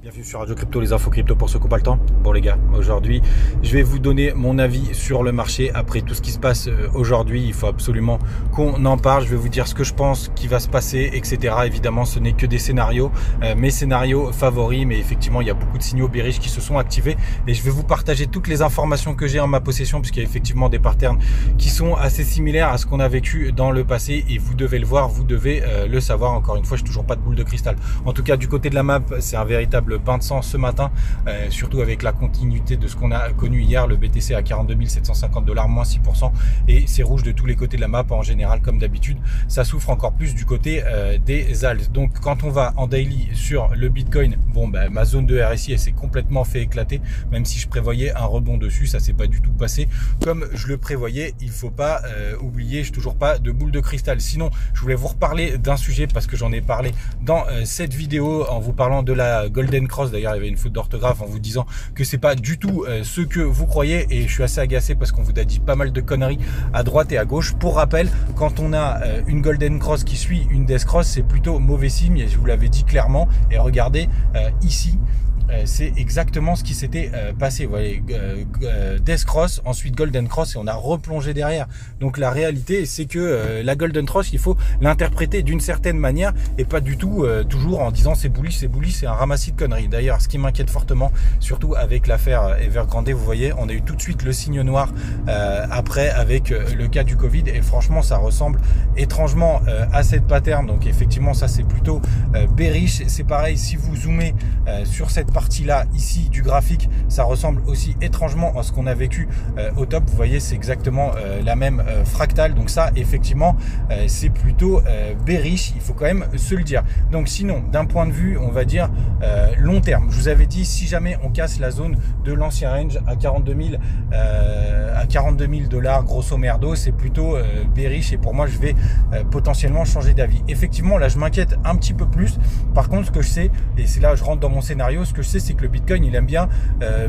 Bienvenue sur Radio Crypto, les infos crypto pour ceux qui n'ont pas le temps. Bon les gars, aujourd'hui je vais vous donner mon avis sur le marché. Après tout ce qui se passe aujourd'hui, il faut absolument qu'on en parle. Je vais vous dire ce que je pense qui va se passer, etc. Évidemment ce n'est que des scénarios, mes scénarios favoris, mais effectivement il y a beaucoup de signaux bearish qui se sont activés. Et je vais vous partager toutes les informations que j'ai en ma possession, puisqu'il y a effectivement des patterns qui sont assez similaires à ce qu'on a vécu dans le passé. Et vous devez le voir, vous devez le savoir. Encore une fois, je n'ai toujours pas de boule de cristal. En tout cas du côté de la map, c'est un véritable bain de sang ce matin, surtout avec la continuité de ce qu'on a connu hier. Le BTC à 42 750 $, moins 6%, et c'est rouge de tous les côtés de la map. En général, comme d'habitude, ça souffre encore plus du côté des alts. Donc quand on va en daily sur le Bitcoin, bon ma zone de RSI elle s'est complètement fait éclater, même si je prévoyais un rebond dessus, ça s'est pas du tout passé comme je le prévoyais. Il faut pas oublier, je n'ai toujours pas de boule de cristal. Sinon, je voulais vous reparler d'un sujet parce que j'en ai parlé dans cette vidéo en vous parlant de la Golden Cross. D'ailleurs, il y avait une faute d'orthographe en vous disant que c'est pas du tout ce que vous croyez, et je suis assez agacé parce qu'on vous a dit pas mal de conneries à droite et à gauche. Pour rappel, quand on a une Golden Cross qui suit une Death Cross, c'est plutôt mauvais signe, et je vous l'avais dit clairement. Et regardez ici, c'est exactement ce qui s'était passé. Vous voyez, Death Cross, ensuite Golden Cross, et on a replongé derrière. Donc la réalité, c'est que la Golden Cross, il faut l'interpréter d'une certaine manière, et pas du tout toujours en disant c'est bullish, c'est un ramassis de conneries. D'ailleurs, ce qui m'inquiète fortement, surtout avec l'affaire Evergrande, vous voyez, on a eu tout de suite le signe noir après avec le cas du Covid, et franchement, ça ressemble étrangement à cette pattern. Donc effectivement, ça c'est plutôt bearish. C'est pareil, si vous zoomez sur cette partie-là ici du graphique, ça ressemble aussi étrangement à ce qu'on a vécu au top. Vous voyez, c'est exactement la même fractale. Donc ça, effectivement, c'est plutôt bearish, il faut quand même se le dire. Donc sinon, d'un point de vue, on va dire long terme, je vous avais dit, si jamais on casse la zone de l'ancien range à 42 000 $, grosso merdo, c'est plutôt bearish, et pour moi, je vais potentiellement changer d'avis. Effectivement, là, je m'inquiète un petit peu plus. Par contre, ce que je sais, et c'est là je rentre dans mon scénario, ce que je sais, c'est que le Bitcoin, il aime bien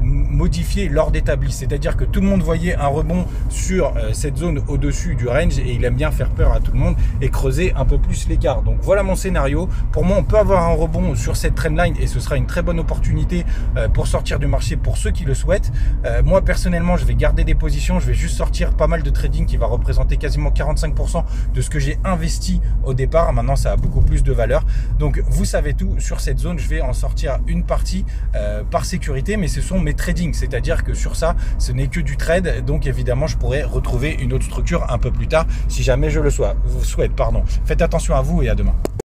modifier l'ordre établi. C'est-à-dire que tout le monde voyait un rebond sur cette zone au-dessus du range, et il aime bien faire peur à tout le monde et creuser un peu plus l'écart. Donc voilà mon scénario. Pour moi, on peut avoir un rebond sur cette trendline, et ce sera une très bonne opportunité pour sortir du marché pour ceux qui le souhaitent. Moi, personnellement, je vais garder des positions. Je vais juste sortir pas mal de trading qui va représenter quasiment 45% de ce que j'ai investi au départ. Maintenant, ça a beaucoup plus de valeur. Donc, vous savez tout sur cette zone. Je vais en sortir une partie par sécurité, mais ce sont mes tradings, c'est-à-dire que sur ça, ce n'est que du trade. Donc, évidemment, je pourrais retrouver une autre structure un peu plus tard si jamais je le souhaite. Faites attention à vous, et à demain.